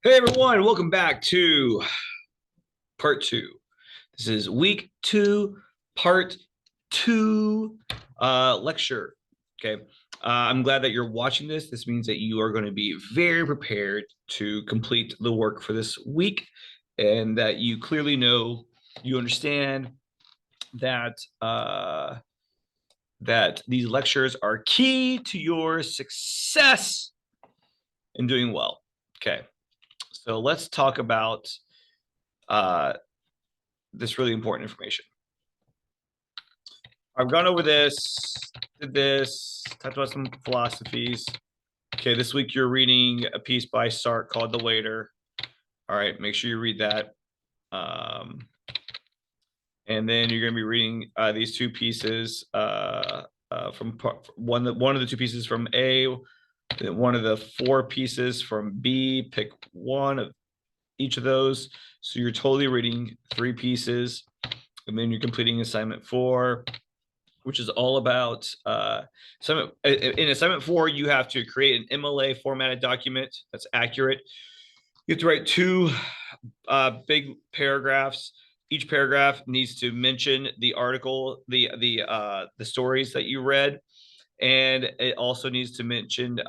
Hey everyone, welcome back to part two. This is week two, part two lecture. Okay. I'm glad that you're watching this. This means that you are going to be very prepared to complete the work for this week and that you clearly know, you understand that that these lectures are key to your success in doing well. Okay. So let's talk about uh, this really important information. I've gone over this, did this, talked about some philosophies. Okay, this week you're reading a piece by Sartre called The Waiter. All right, make sure you read that. And then you're going to be reading these two pieces from one of the two pieces from A, one of the four pieces from B. Pick one of each of those. So you're totally reading three pieces, and then you're completing assignment 4, which is all about in assignment 4, you have to create an MLA formatted document that's accurate. You have to write two big paragraphs. Each paragraph needs to mention the article, the stories that you read, and it also needs to mention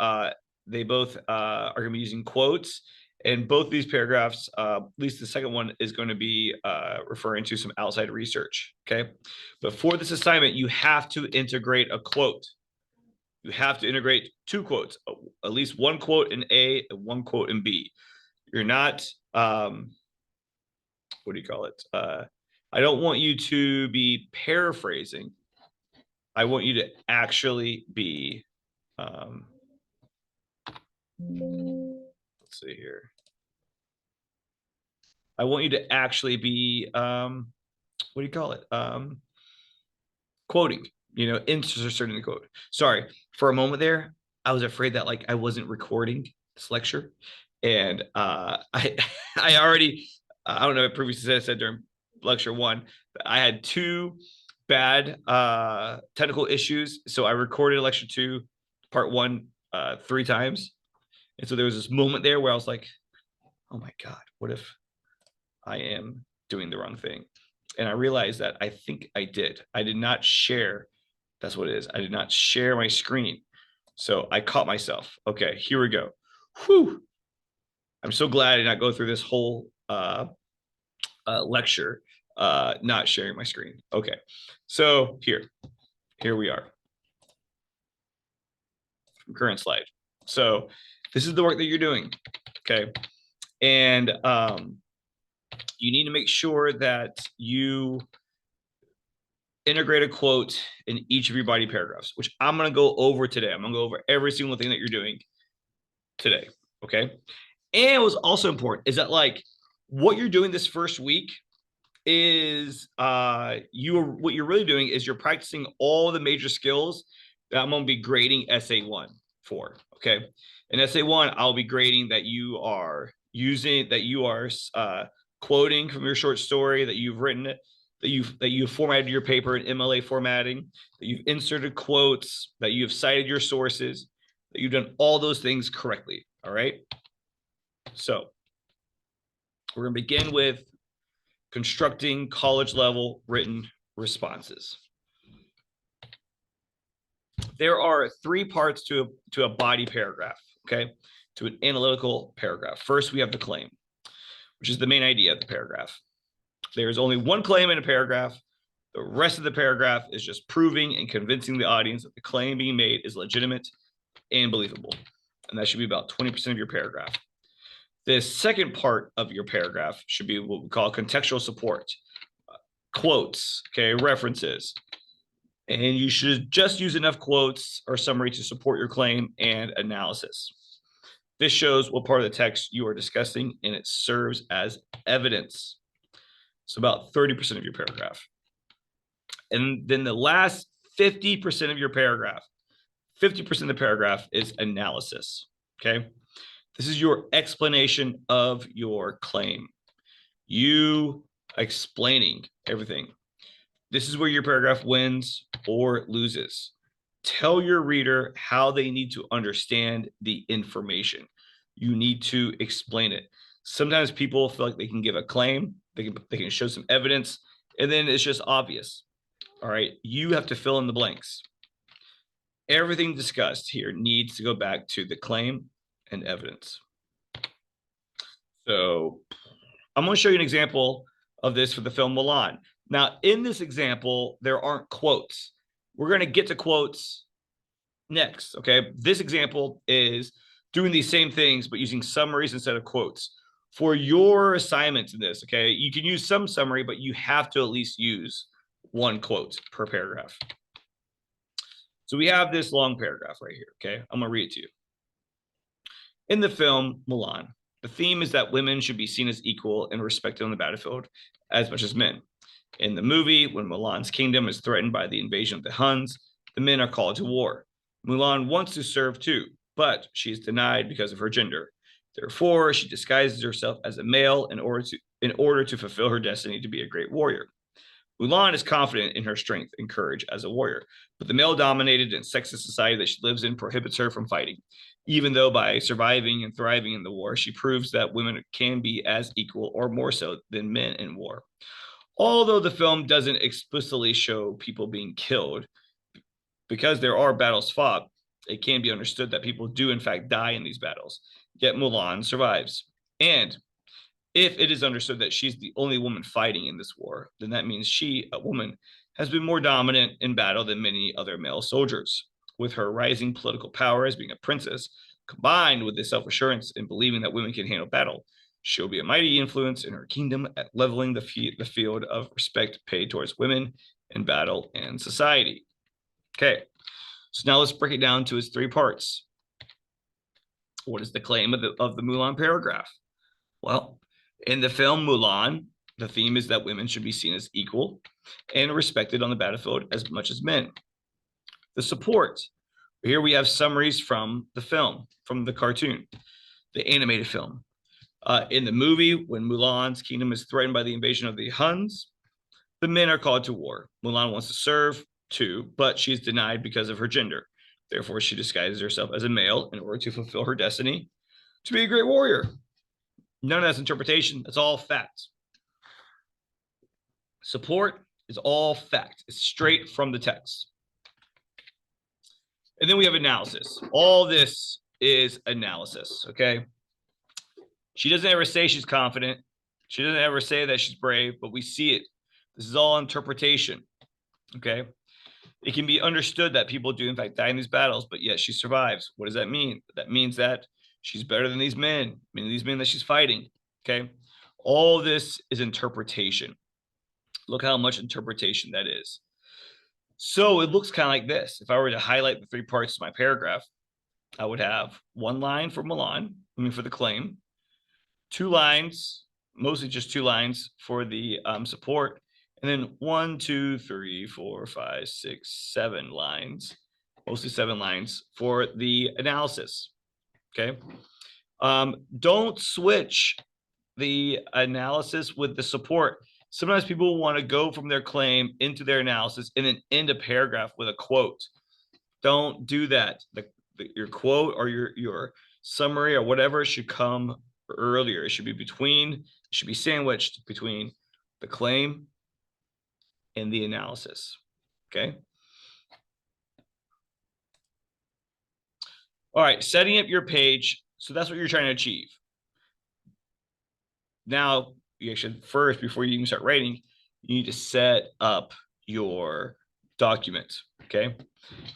they both are going to be using quotes. And both these paragraphs, at least the second one, is going to be referring to some outside research. Okay. But for this assignment, you have to integrate a quote. You have to integrate two quotes, at least one quote in A and one quote in B. You're not, what do you call it? I don't want you to be paraphrasing. I want you to actually be, let's see here. I want you to actually be, what do you call it? Quoting, inserting the quote. Sorry, for a moment there, I was afraid that like I wasn't recording this lecture. And I I already, I don't know if previously I said during lecture 1, but I had 2 bad technical issues. So I recorded lecture 2, part 1, 3 times. And so there was this moment there where I was like, oh my God, what if I am doing the wrong thing? And I realized that I think I did. I did not share. That's what it is. I did not share my screen. So I caught myself. Okay, here we go. Whew. I'm so glad I did not go through this whole lecture not sharing my screen. Okay, so here we are. Current slide. So this is the work that you're doing. Okay, and you need to make sure that you integrate a quote in each of your body paragraphs, which I'm going to go over today. I'm going to go over every single thing that you're doing today. Okay. And what's also important is that like what you're doing this first week is what you're really doing is you're practicing all the major skills that I'm going to be grading essay 1 for. Okay. In essay 1, I'll be grading that you are quoting from your short story, that you've written it, that you've formatted your paper in MLA formatting, that you've inserted quotes, that you've cited your sources, that you've done all those things correctly. All right. So we're going to begin with constructing college level written responses. There are 3 parts to a body paragraph, okay, to an analytical paragraph. First, we have the claim, which is the main idea of the paragraph. There's only one claim in a paragraph. The rest of the paragraph is just proving and convincing the audience that the claim being made is legitimate and believable. And that should be about 20% of your paragraph. The second part of your paragraph should be what we call contextual support. Quotes, okay, references. And you should just use enough quotes or summary to support your claim and analysis. This shows what part of the text you are discussing, and it serves as evidence. So about 30% of your paragraph. And then the last 50% of your paragraph, 50% of the paragraph is analysis, okay? This is your explanation of your claim. You explaining everything. This is where your paragraph wins or loses. Tell your reader how they need to understand the information. you need to explain it. Sometimes people feel like they can give a claim, they can show some evidence, and then it's just obvious. All right, you have to fill in the blanks. Everything discussed here needs to go back to the claim and evidence. So I'm going to show you an example of this for the film Mulan. Now, in this example, there aren't quotes. We're going to get to quotes next, okay? This example is doing these same things, but using summaries instead of quotes. For your assignments in this, okay, you can use some summary, but you have to at least use one quote per paragraph. So we have this long paragraph right here, okay? I'm going to read it to you. In the film Mulan, the theme is that women should be seen as equal and respected on the battlefield as much as men. In the movie, when Mulan's kingdom is threatened by the invasion of the Huns, the men are called to war. Mulan wants to serve too, but she is denied because of her gender. Therefore, she disguises herself as a male in order to fulfill her destiny to be a great warrior. Mulan is confident in her strength and courage as a warrior, but the male-dominated and sexist society that she lives in prohibits her from fighting. Even though by surviving and thriving in the war, she proves that women can be as equal or more so than men in war. Although the film doesn't explicitly show people being killed, because there are battles fought, it can be understood that people do in fact die in these battles. Yet Mulan survives. And if it is understood that she's the only woman fighting in this war, then that means she, a woman, has been more dominant in battle than many other male soldiers. With her rising political power as being a princess, combined with the self-assurance in believing that women can handle battle, she'll be a mighty influence in her kingdom at leveling the field of respect paid towards women in battle and society. Okay, so now let's break it down to its three parts. What is the claim of the Mulan paragraph? Well, in the film Mulan, the theme is that women should be seen as equal and respected on the battlefield as much as men. The support. Here we have summaries from the film, from the cartoon, the animated film. In the movie, when Mulan's kingdom is threatened by the invasion of the Huns, the men are called to war. Mulan wants to serve too, but she's denied because of her gender. Therefore, she disguises herself as a male in order to fulfill her destiny to be a great warrior. None of that's interpretation. That's all fact. Support is all fact. It's straight from the text. And then we have analysis. All this is analysis, okay? She doesn't ever say she's confident. She doesn't ever say that she's brave, but we see it. This is all interpretation, okay? It can be understood that people do, in fact, die in these battles, but yet she survives. What does that mean? That means that she's better than these men, meaning these men that she's fighting, okay? All this is interpretation. Look how much interpretation that is. So it looks kind of like this. If I were to highlight the three parts of my paragraph, I would have one line for Mulan, for the claim, two lines, mostly just two lines for the support, and then 1, 2, 3, 4, 5, 6, 7 lines, mostly 7 lines for the analysis. Okay. Don't switch the analysis with the support. Sometimes people want to go from their claim into their analysis and then end a paragraph with a quote. Don't do that. Your quote or your summary or whatever should come earlier. It should be sandwiched between the claim and the analysis. Okay. All right, setting up your page. So that's what you're trying to achieve. Now, you should first, before you even start writing, you need to set up your document. Okay.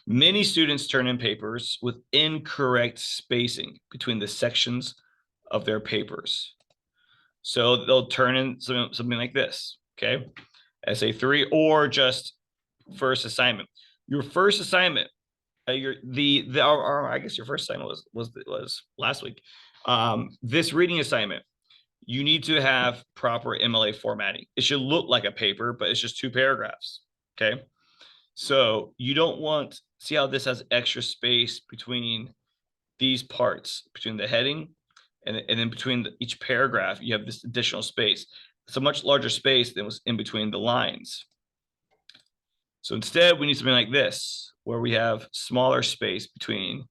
Many students turn in papers with incorrect spacing between the sections of their papers. So they'll turn in something like this. Okay. Essay 3 or just first assignment. Your first assignment, I guess your first assignment was last week. This reading assignment, you need to have proper MLA formatting. It should look like a paper, but it's just 2 paragraphs. Okay. So you don't want, see how this has extra space between these parts, between the heading and then between each paragraph, you have this additional space. It's a much larger space than was in between the lines. So instead, we need something like this, where we have smaller space between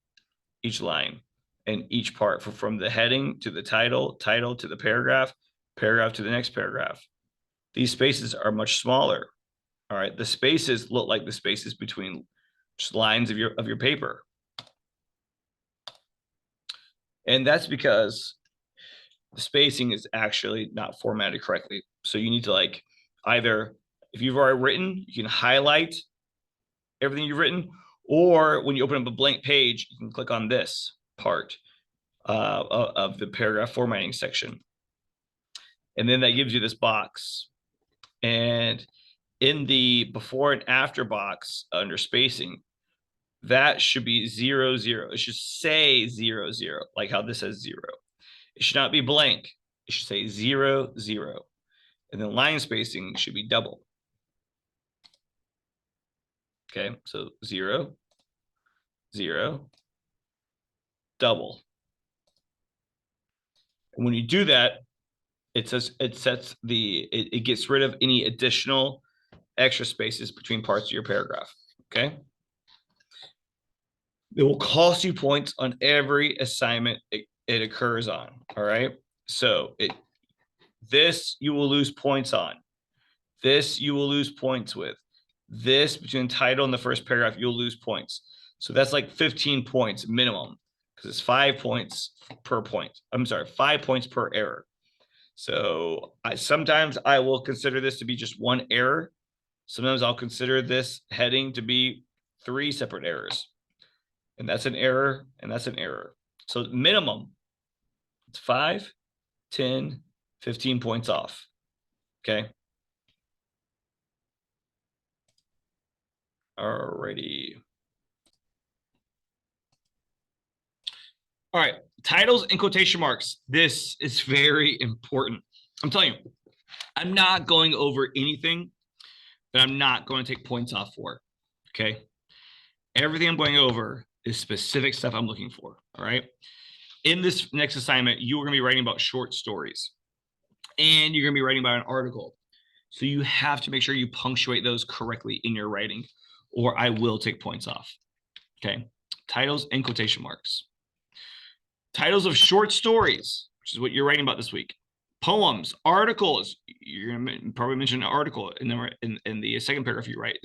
each line. And each part from the heading to the title, title to the paragraph, paragraph to the next paragraph. These spaces are much smaller. All right. The spaces look like the spaces between just lines of your paper. And that's because the spacing is actually not formatted correctly. So you need to like either, if you've already written, you can highlight everything you've written, or when you open up a blank page, you can click on this part of the paragraph formatting section. And then that gives you this box. And in the before and after box under spacing, that should be 0, 0. It should say 0, 0, like how this says 0. It should not be blank. It should say 0, 0. And then line spacing should be double. Okay, so 0, 0, double. And when you do that, it gets rid of any additional extra spaces between parts of your paragraph. Okay. It will cost you points on every assignment it occurs on. All right. So this you will lose points on. This you will lose points with. This between title and the first paragraph, you'll lose points. So that's like 15 points minimum, because it's 5 points per point. I'm sorry, 5 points per error. So sometimes I will consider this to be just one error. Sometimes I'll consider this heading to be 3 separate errors. And that's an error, and that's an error. So minimum, it's 5, 10, 15 points off. Okay. Alrighty. All right. Titles and quotation marks. This is very important. I'm telling you, I'm not going over anything that I'm not going to take points off for. Okay. Everything I'm going over is specific stuff I'm looking for. All right. In this next assignment, you are going to be writing about short stories, and you're going to be writing about an article. So you have to make sure you punctuate those correctly in your writing, or I will take points off. Okay. Titles and quotation marks. Titles of short stories, which is what you're writing about this week. Poems, articles. You're going to probably mention an article in the second paragraph you write.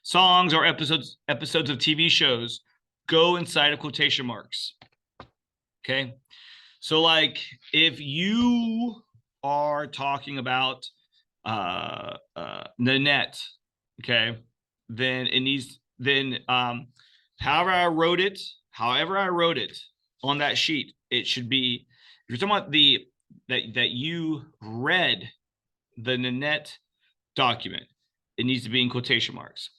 Songs or episodes of TV shows go inside of quotation marks. Okay. So like if you are talking about Nanette, okay, then it needs, then however I wrote it on that sheet, it should be, if you're talking about that you read the Nanette document, it needs to be in quotation marks.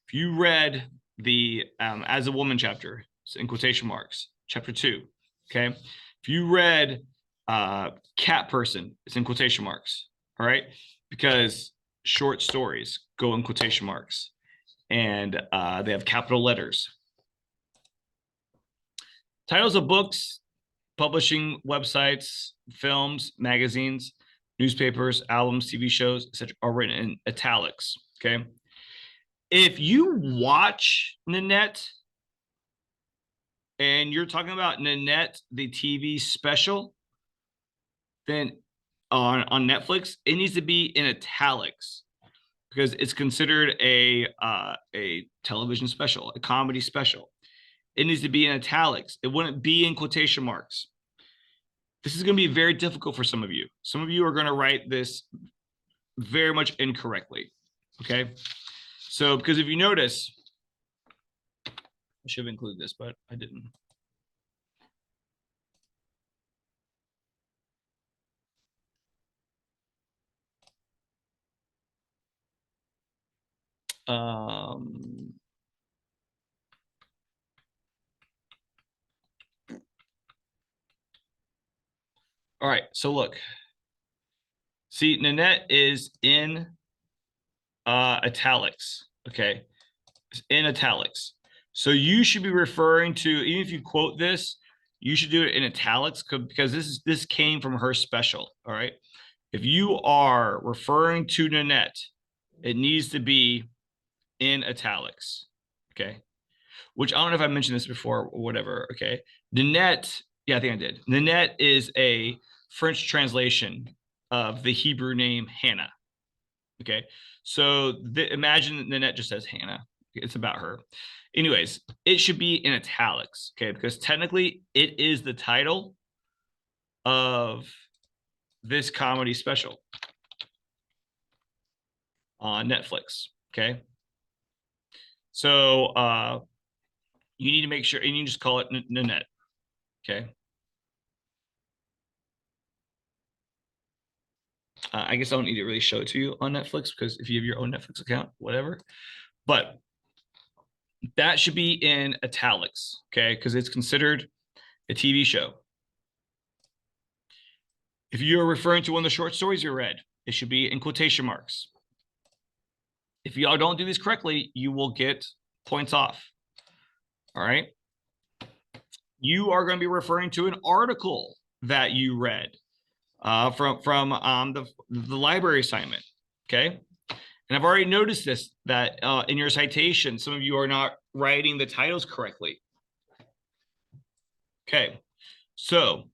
If you read the As a Woman chapter, it's in quotation marks, chapter 2. Okay. If you read Cat Person, it's in quotation marks. All right. Because short stories go in quotation marks, and they have capital letters. Titles of books, publishing websites, films, magazines, newspapers, albums, TV shows, etc. are written in italics. Okay. If you watch Nanette and you're talking about Nanette, the TV special, then on Netflix, it needs to be in italics, because it's considered a television special, a comedy special. It needs to be in italics. It wouldn't be in quotation marks. This is going to be very difficult for some of you. Some of you are going to write this very much incorrectly. Okay. So, because if you notice, I should have included this, but I didn't. All right. So look, see, Nanette is in italics. Okay. It's in italics. So you should be referring to, even if you quote this, you should do it in italics, because this came from her special. All right. If you are referring to Nanette, it needs to be in italics. Okay. which I don't know if I mentioned this before or whatever. Okay. Nanette, yeah, I think I did. Nanette is a French translation of the Hebrew name Hannah. Okay. So imagine Nanette just says Hannah. It's about her. Anyways, it should be in italics. Okay. Because technically it is the title of this comedy special on Netflix. Okay. So you need to make sure, and you just call it Nanette. Okay. I guess I don't need to really show it to you on Netflix because if you have your own Netflix account, whatever. But that should be in italics, okay? Because it's considered a TV show. If you're referring to one of the short stories you read, it should be in quotation marks. If y'all don't do this correctly, you will get points off. All right. You are going to be referring to an article that you read from the library assignment. Okay. And I've already noticed this, that in your citation, some of you are not writing the titles correctly. Okay. So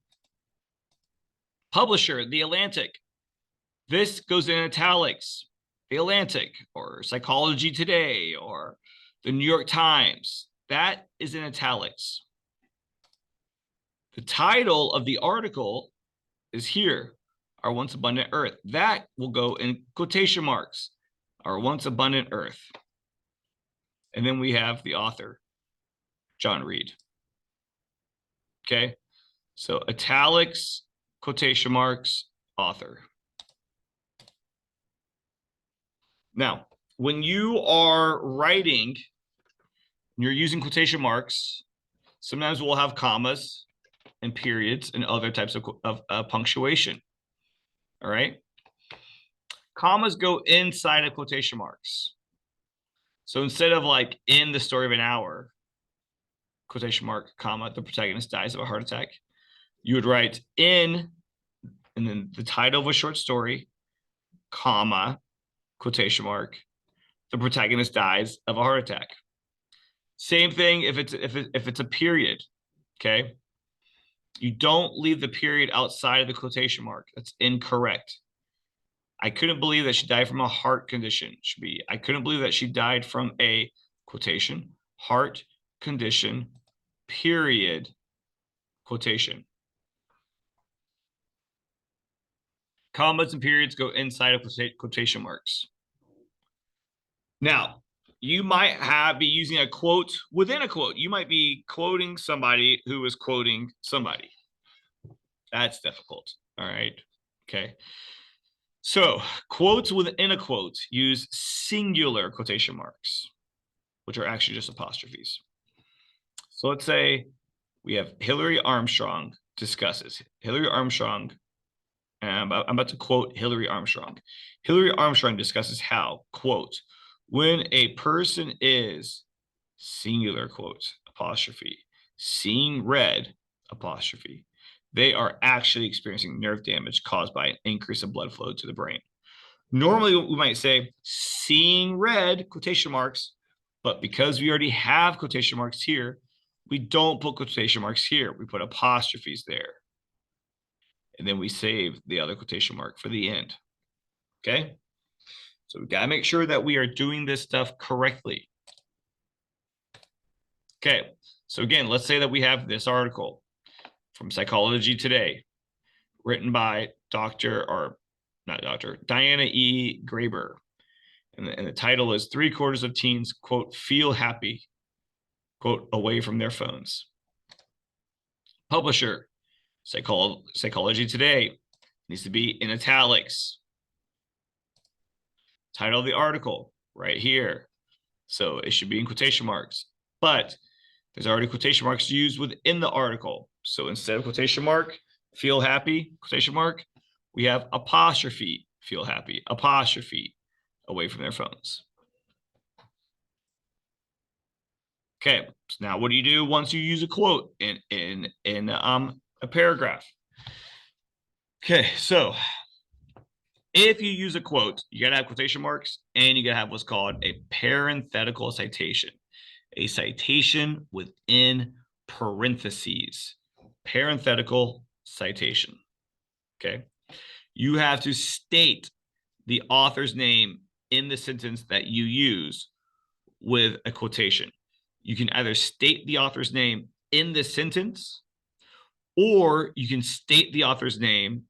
publisher, The Atlantic. This goes in italics. The Atlantic or Psychology Today or the New York Times. That is in italics. The title of the article is here, Our Once Abundant Earth. That will go in quotation marks, Our Once Abundant Earth. And then we have the author, John Reed. Okay, so italics, quotation marks, author. Now, when you are writing, you're using quotation marks, sometimes we'll have commas and periods and other types of punctuation. All right. Commas go inside of quotation marks. So instead of like in the story of an hour, quotation mark, comma, the protagonist dies of a heart attack, you would write in, and then the title of a short story, comma, quotation mark, the protagonist dies of a heart attack. Same thing if it's a period, okay? You don't leave the period outside of the quotation mark. That's incorrect. I couldn't believe that she died from a heart condition. It should be, I couldn't believe that she died from a quotation, heart condition, period, quotation. Commas and periods go inside of quotation marks. Now, you might be using a quote within a quote. You might be quoting somebody who is quoting somebody. That's difficult. All right. Okay. So quotes within a quote use singular quotation marks, which are actually just apostrophes. So let's say we have Hillary Armstrong discusses. Hillary Armstrong, and I'm about to quote Hillary Armstrong. Hillary Armstrong discusses how, quote, when a person is singular quote, apostrophe, seeing red, apostrophe, they are actually experiencing nerve damage caused by an increase of blood flow to the brain. Normally, we might say seeing red, quotation marks, but because we already have quotation marks here, we don't put quotation marks here. We put apostrophes there. And then we save the other quotation mark for the end. Okay? So we got to make sure that we are doing this stuff correctly. Okay. So again, let's say that we have this article from Psychology Today, written by Diana E. Graeber. And the title is 3/4 of teens, quote, feel happy, quote, away from their phones. Publisher, Psychology Today, needs to be in italics. Title of the article, right here. So it should be in quotation marks. But there's already quotation marks used within the article. So instead of quotation mark, feel happy, quotation mark, we have apostrophe, feel happy, apostrophe, away from their phones. Okay, so now what do you do once you use a quote in a paragraph? Okay, so if you use a quote, you gotta have quotation marks and you gotta have what's called a parenthetical citation. a citation within parentheses, parenthetical citation. Okay. You have to state the author's name in the sentence that you use with a quotation. You can either state the author's name in the sentence, or you can state the author's name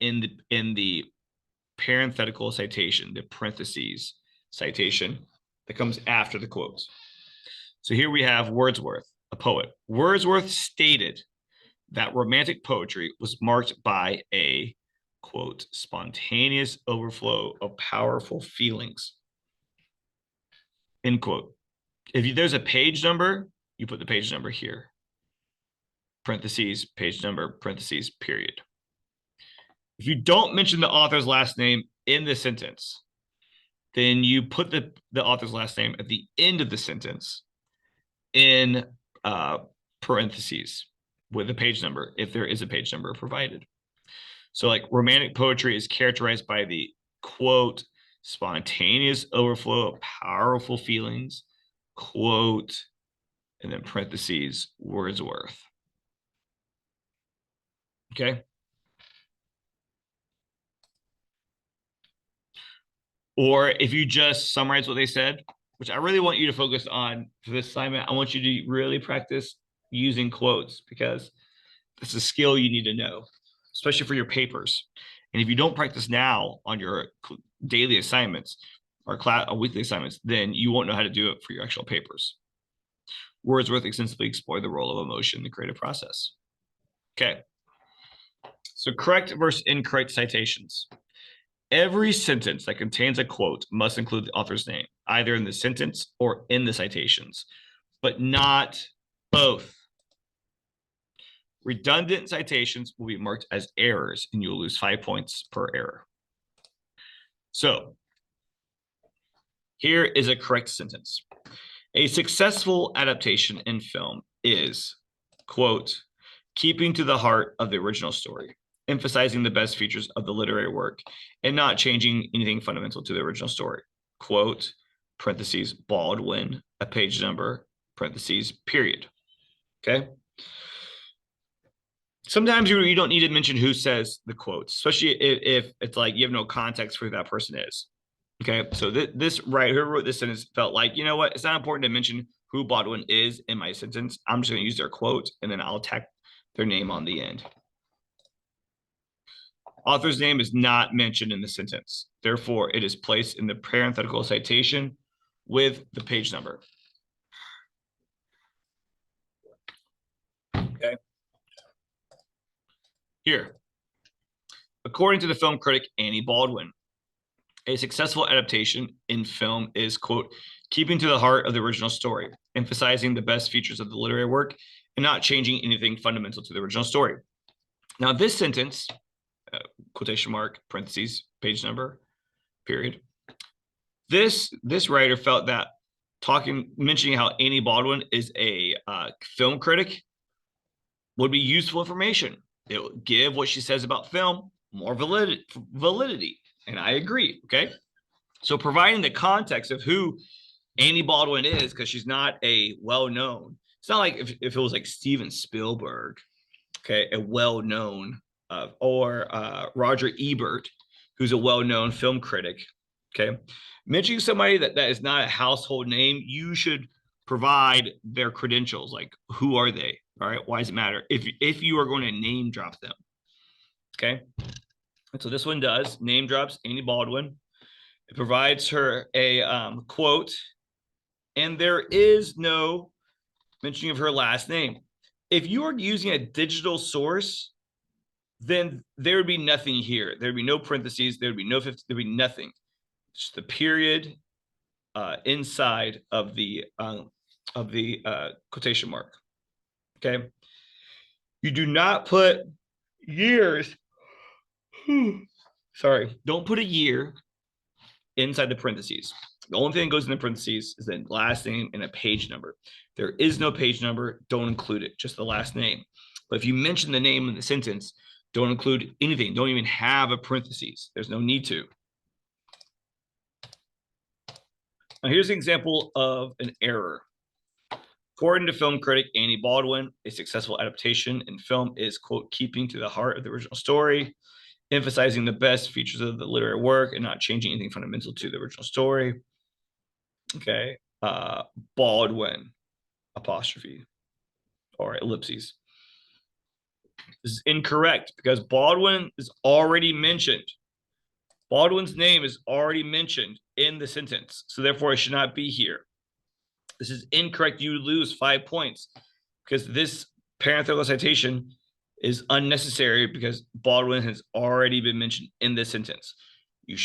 in the parenthetical citation, the parentheses citation that comes after the quotes. So here we have Wordsworth, a poet. Wordsworth stated that romantic poetry was marked by a, quote, spontaneous overflow of powerful feelings, end quote. If there's a page number, you put the page number here. Parentheses, page number, parentheses, period. If you don't mention the author's last name in the sentence, then you put the author's last name at the end of the sentence in parentheses with a page number, if there is a page number provided. So like romantic poetry is characterized by the, quote, spontaneous overflow of powerful feelings, quote, and then parentheses, Wordsworth. Okay. Or if you just summarize what they said, which I really want you to focus on for this assignment, I want you to really practice using quotes, because it's a skill you need to know, especially for your papers. And if you don't practice now on your daily assignments or weekly assignments, then you won't know how to do it for your actual papers. Wordsworth extensively explored the role of emotion in the creative process. Okay. So correct versus incorrect citations. Every sentence that contains a quote must include the author's name, either in the sentence or in the citations, but not both. Redundant citations will be marked as errors, and you'll lose 5 points per error. So here is a correct sentence. A successful adaptation in film is, quote, keeping to the heart of the original story, emphasizing the best features of the literary work, and not changing anything fundamental to the original story. Quote, parentheses, Baldwin, a page number, parentheses, period. Okay. Sometimes you don't need to mention who says the quotes, especially if it's like you have no context for who that person is. Okay. So this writer who wrote this sentence felt like, you know what? It's not important to mention who Baldwin is in my sentence. I'm just going to use their quote, and then I'll tack their name on the end. Author's name is not mentioned in the sentence. Therefore, it is placed in the parenthetical citation with the page number. Okay. Here, according to the film critic Annie Baldwin, a successful adaptation in film is, quote, keeping to the heart of the original story, emphasizing the best features of the literary work and not changing anything fundamental to the original story. Now, this sentence, quotation mark, parentheses, page number, period. This writer felt that mentioning how Annie Baldwin is a film critic would be useful information. It will give what she says about film more validity. And I agree. Okay. So providing the context of who Annie Baldwin is, because she's not a well-known, it's not like if it was like Steven Spielberg, okay, a well-known, or Roger Ebert, who's a well-known film critic. Okay. Mentioning somebody that is not a household name, you should provide their credentials. Like, who are they? All right. Why does it matter? If you are going to name drop them. Okay. And so this one does name drops Annie Baldwin. It provides her a quote, and there is no mentioning of her last name. If you are using a digital source, then there would be nothing here. There'd be no parentheses. There'd be no 50. There'd be nothing. Just the period inside of the quotation mark. Okay. You do not put years. Sorry. Don't put a year inside the parentheses. The only thing that goes in the parentheses is the last name and a page number. There is no page number. Don't include it. Just the last name. But if you mention the name in the sentence, don't include anything. Don't even have a parentheses. There's no need to. Now here's an example of an error. According to film critic Annie Baldwin, a successful adaptation in film is, quote, keeping to the heart of the original story, emphasizing the best features of the literary work and not changing anything fundamental to the original story. Okay. Baldwin, apostrophe, or ellipses. This is incorrect because Baldwin is already mentioned. Baldwin's name is already mentioned in the sentence, so therefore it should not be here. This is incorrect. You lose 5 points because this parenthetical citation is unnecessary because Baldwin has already been mentioned in this sentence. You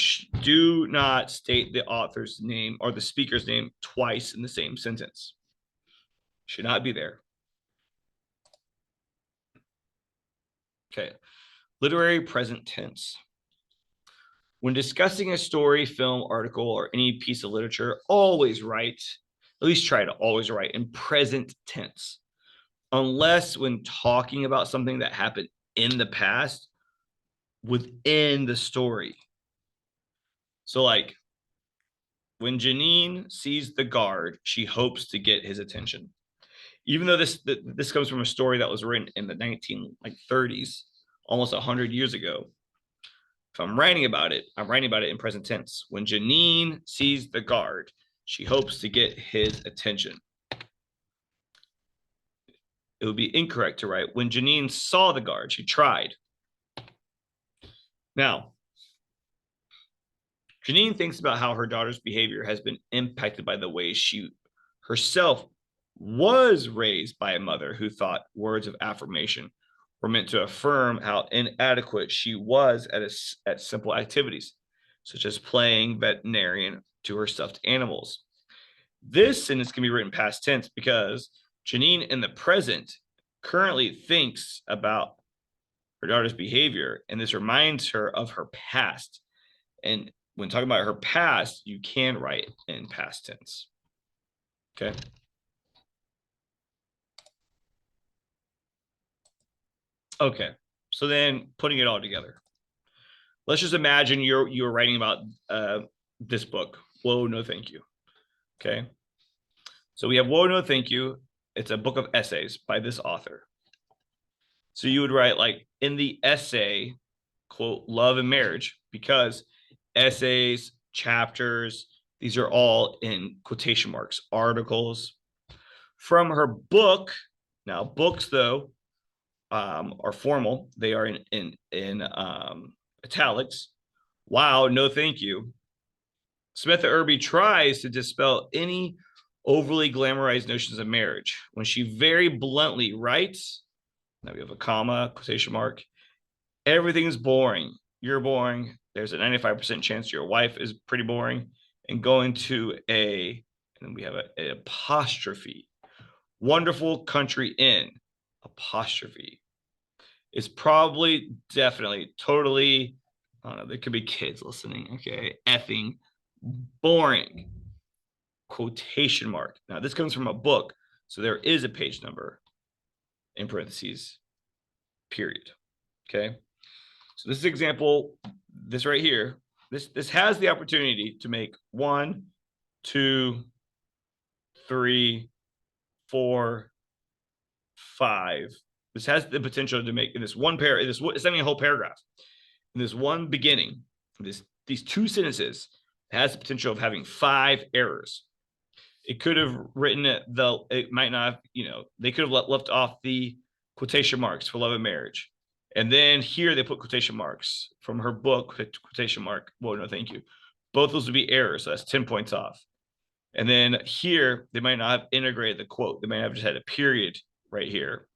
do not state the author's name or the speaker's name twice in the same sentence. Should not be there. Okay. Literary present tense. When discussing a story, film, article, or any piece of literature, always write, at least try to always write in present tense. Unless when talking about something that happened in the past within the story. So like when Janine sees the guard, she hopes to get his attention. Even though this comes from a story that was written in the 1930s, almost 100 years ago. If I'm writing about it, I'm writing about it in present tense. When Janine sees the guard, she hopes to get his attention. It would be incorrect to write when Janine saw the guard, she tried. Now, Janine thinks about how her daughter's behavior has been impacted by the way she herself was raised by a mother who thought words of affirmation were meant to affirm how inadequate she was at simple activities, such as playing veterinarian to her stuffed animals. This sentence can be written past tense because Janine in the present currently thinks about her daughter's behavior, and this reminds her of her past. And when talking about her past, you can write in past tense. Okay. Okay. So then putting it all together. Let's just imagine you're writing about this book. Whoa, no, thank you. Okay. So we have Whoa, no, thank you. It's a book of essays by this author. So you would write like in the essay, quote, love and marriage, because essays, chapters, these are all in quotation marks, articles. From her book, now books though are formal. They are in italics. Wow, no thank you. Samantha Irby tries to dispel any overly glamorized notions of marriage when she very bluntly writes, now we have a comma, quotation mark, everything is boring. You're boring. There's a 95% chance your wife is pretty boring. And going to and then we have an apostrophe. Wonderful country inn, apostrophe. It's probably, definitely, totally, I don't know, there could be kids listening, okay, effing boring, quotation mark. Now, this comes from a book, so there is a page number in parentheses, period, okay? So this example, this right here, this has the opportunity to make 1, 2, 3, 4, 5. This has the potential to make in this one pair, it's sending a whole paragraph. In this one beginning, these 2 sentences has the potential of having 5 errors. It could have written it might not, they could have left off the quotation marks for love and marriage. And then here they put quotation marks from her book, quotation mark. Well, no, thank you. Both those would be errors. So that's 10 points off. And then here, they might not have integrated the quote. They might have just had a period right here.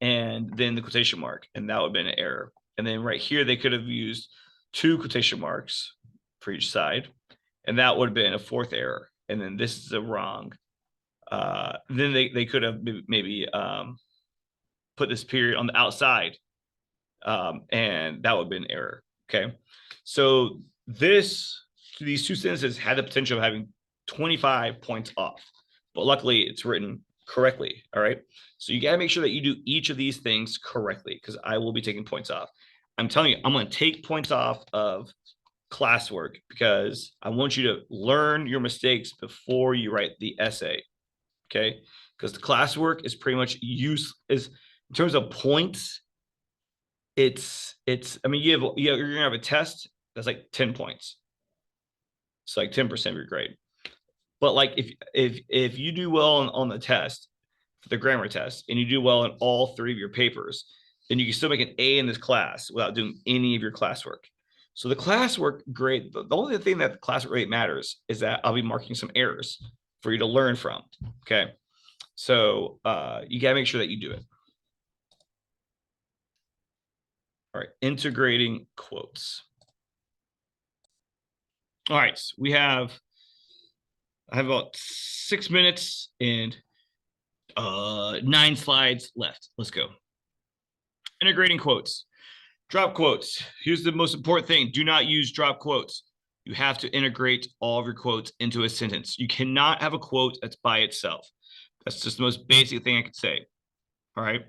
And then the quotation mark. And that would have been an error. And then right here, they could have used 2 quotation marks for each side. And that would have been a 4th error. And then this is a wrong. Then they could have maybe put this period on the outside, and that would have been an error. Okay, so these 2 sentences had the potential of having 25 points off, but luckily it's written correctly. All right, so you got to make sure that you do each of these things correctly because I will be taking points off. I'm telling you, I'm going to take points off of classwork because I want you to learn your mistakes before you write the essay. okay? Because the classwork is pretty much is in terms of points. It's I mean, you're gonna have a test that's like 10 points. It's like 10% of your grade. But like if you do well on the test for the grammar test and you do well in all 3 of your papers, then you can still make an A in this class without doing any of your classwork. So the classwork grade, the only thing that the classwork rate matters is that I'll be marking some errors for you to learn from. Okay. So you gotta make sure that you do it. All right, integrating quotes. All right, so I have about 6 minutes and 9 slides left. Let's go. Integrating quotes. Drop quotes. Here's the most important thing. Do not use drop quotes. You have to integrate all of your quotes into a sentence. You cannot have a quote that's by itself. That's just the most basic thing I could say. All right.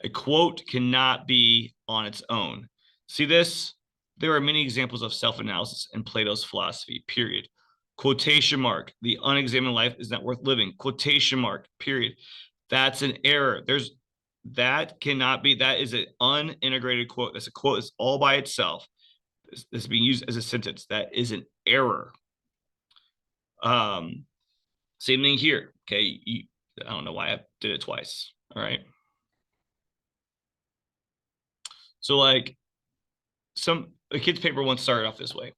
A quote cannot be on its own. See this? There are many examples of self-analysis in Plato's philosophy, period. Quotation mark. The unexamined life is not worth living. Quotation mark, period. That's an error. That cannot be. That is an unintegrated quote. That's a quote that's all by itself. This is being used as a sentence. That is an error. Same thing here. Okay. I don't know why I did it twice. All right. So like a kid's paper once started off this way.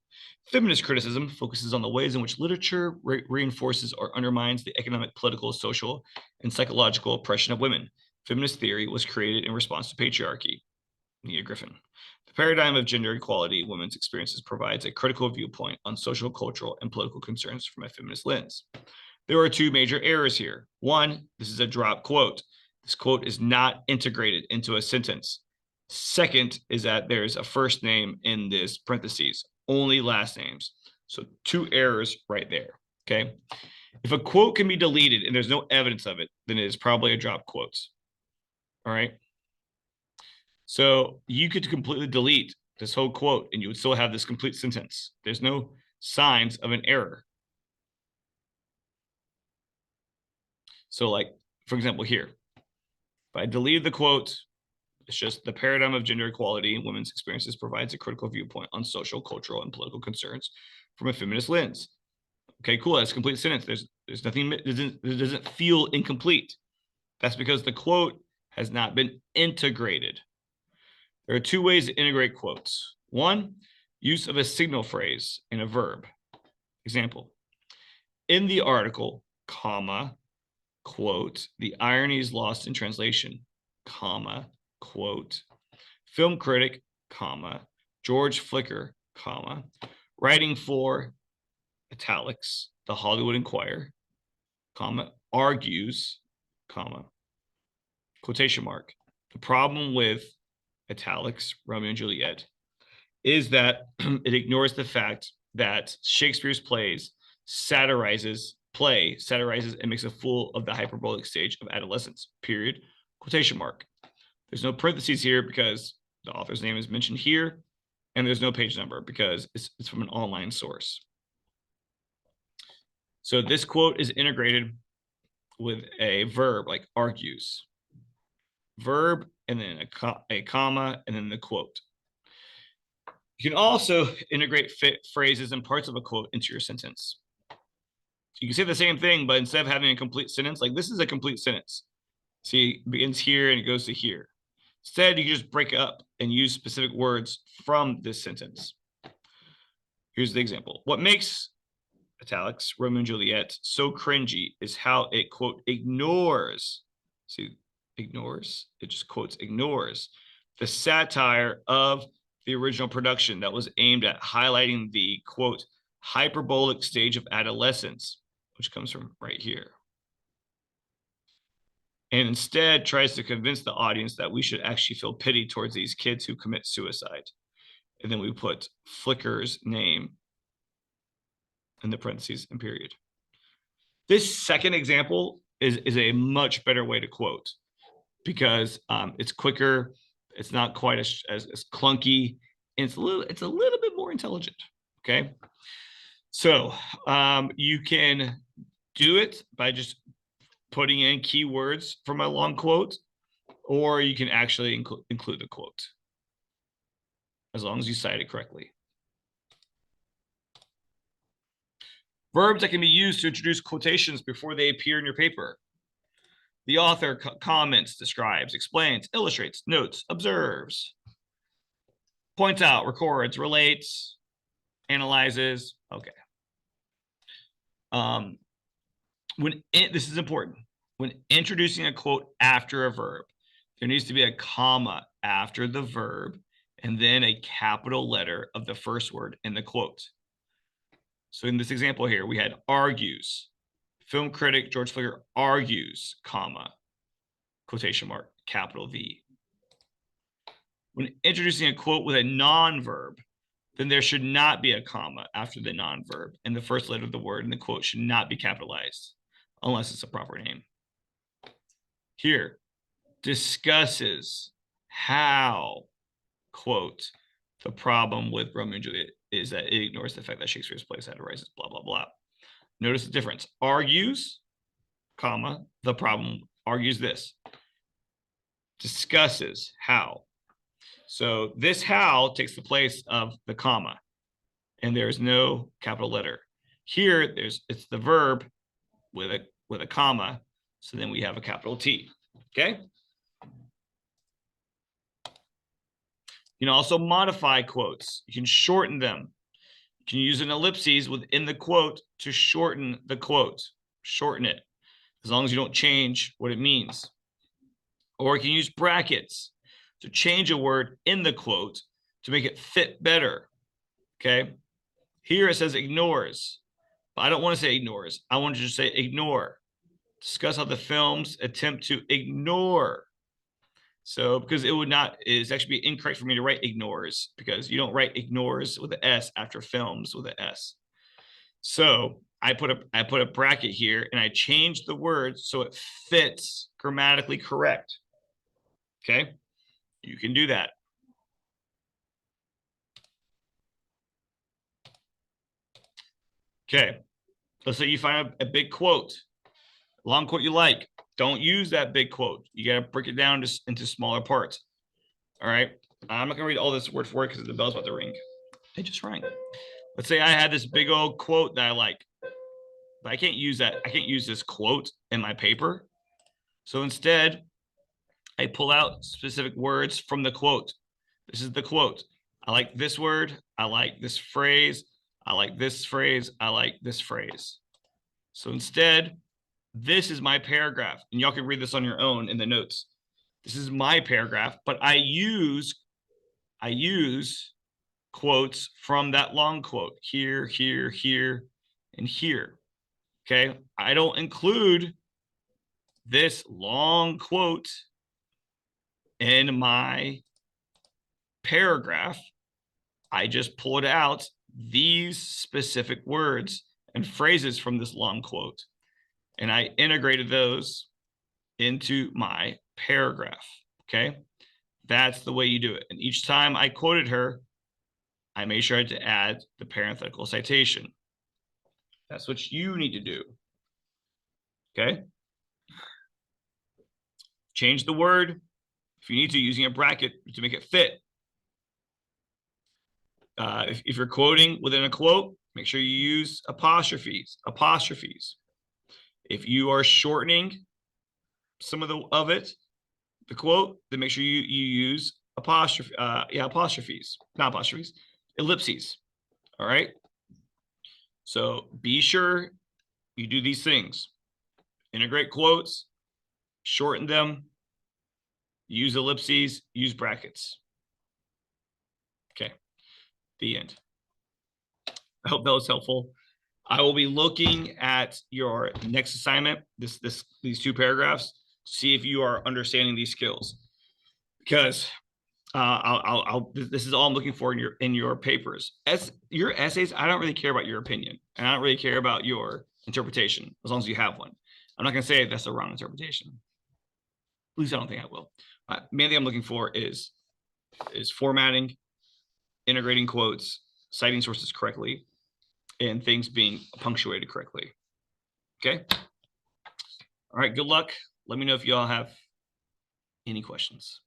Feminist criticism focuses on the ways in which literature reinforces or undermines the economic, political, social, and psychological oppression of women. Feminist theory was created in response to patriarchy. Nia Griffin. The paradigm of gender equality, women's experiences, provides a critical viewpoint on social, cultural, and political concerns from a feminist lens. There are 2 major errors here. 1, this is a drop quote. This quote is not integrated into a sentence. Second is that there's a first name in this parentheses, only last names. So 2 errors right there, okay? If a quote can be deleted and there's no evidence of it, then it is probably a drop quote, all right? So you could completely delete this whole quote and you would still have this complete sentence. There's no signs of an error. So like, for example, here, if I deleted the quote, it's just the paradigm of gender equality and women's experiences provides a critical viewpoint on social, cultural, and political concerns from a feminist lens. Okay, cool. That's a complete sentence. There's nothing. It doesn't feel incomplete. That's because the quote has not been integrated. There are 2 ways to integrate quotes. 1, use of a signal phrase in a verb. Example: in the article, comma, quote, the irony is lost in translation, comma, quote, film critic, comma, George Flicker, comma, writing for, italics, the Hollywood Inquirer, comma, argues, comma, quotation mark. The problem with italics, Romeo and Juliet, is that it ignores the fact that Shakespeare's satirizes and makes a fool of the hyperbolic stage of adolescence, period, quotation mark. There's no parentheses here because the author's name is mentioned here, and there's no page number because it's from an online source. So this quote is integrated with a verb like argues. Verb, and then a comma, and then the quote. You can also integrate phrases and parts of a quote into your sentence. You can say the same thing, but instead of having a complete sentence, like this is a complete sentence. See, it begins here and it goes to here. Instead, you just break it up and use specific words from this sentence. Here's the example. What makes, italics, Romeo and Juliet so cringy is how it, quote, ignores, see, ignores, it just quotes ignores the satire of the original production that was aimed at highlighting the, quote, hyperbolic stage of adolescence, which comes from right here. And instead tries to convince the audience that we should actually feel pity towards these kids who commit suicide. And then we put Flicker's name in the parentheses and period. This second example is a much better way to quote because it's quicker, it's not quite as clunky, and it's a little bit more intelligent. Okay, so you can do it by just putting in keywords from a long quote, or you can actually include the quote, as long as you cite it correctly. Verbs that can be used to introduce quotations before they appear in your paper. The author comments, describes, explains, illustrates, notes, observes, points out, records, relates, analyzes. Okay. This is important. When introducing a quote after a verb, there needs to be a comma after the verb and then a capital letter of the first word in the quote. So in this example here, we had argues. Film critic George Flicker argues, comma, quotation mark, capital V. When introducing a quote with a non-verb, then there should not be a comma after the non-verb, and the first letter of the word in the quote should not be capitalized unless it's a proper name. Here, discusses how, quote, the problem with Romeo and Juliet is that it ignores the fact that Shakespeare's plays had arises, blah, blah, blah. Notice the difference. Argues, comma, the problem, argues this. Discusses how. So this how takes the place of the comma, and there's no capital letter. Here, it's the verb with a comma, so then we have a capital T. Okay. You can also modify quotes. You can shorten them. You can use an ellipses within the quote to shorten the quote. Shorten it, as long as you don't change what it means. Or you can use brackets to change a word in the quote to make it fit better. Okay. Here it says ignores, but I don't want to say ignores. I want to just say ignore. Discuss how the films attempt to ignore. So because it's actually be incorrect for me to write ignores, because you don't write ignores with an S after films with an S. So I put a bracket here and I changed the word so it fits grammatically correct. Okay. You can do that. Okay. Let's say you find a big quote, a long quote you like. Don't use that big quote. You got to break it down into smaller parts. All right. I'm not going to read all this word for word because the bell's about to ring. It just rang. Let's say I had this big old quote that I like, but I can't use that. I can't use this quote in my paper. So instead, I pull out specific words from the quote. This is the quote. I like this word. I like this phrase. I like this phrase. I like this phrase. So instead, this is my paragraph. And y'all can read this on your own in the notes. This is my paragraph, but I use quotes from that long quote here, here, here, and here. Okay. I don't include this long quote in my paragraph. I just pulled out these specific words and phrases from this long quote, and I integrated those into my paragraph. Okay. That's the way you do it. And each time I quoted her, I made sure to add the parenthetical citation. That's what you need to do. Okay. Change the word if you need to, using a bracket to make it fit. If you're quoting within a quote, make sure you use apostrophes. If you are shortening some of the quote, then make sure you use apostrophes, not apostrophes, ellipses. All right. So be sure you do these things. Integrate quotes, shorten them, use ellipses, use brackets. Okay. The end. I hope that was helpful. I will be looking at your next assignment, these two paragraphs, to see if you are understanding these skills. Because this is all I'm looking for in your papers. As your essays, I don't really care about your opinion, and I don't really care about your interpretation, as long as you have one. I'm not going to say that's the wrong interpretation. At least I don't think I will. Main thing I'm looking for is formatting, integrating quotes, citing sources correctly, and things being punctuated correctly. Okay. All right, good luck. Let me know if you all have any questions.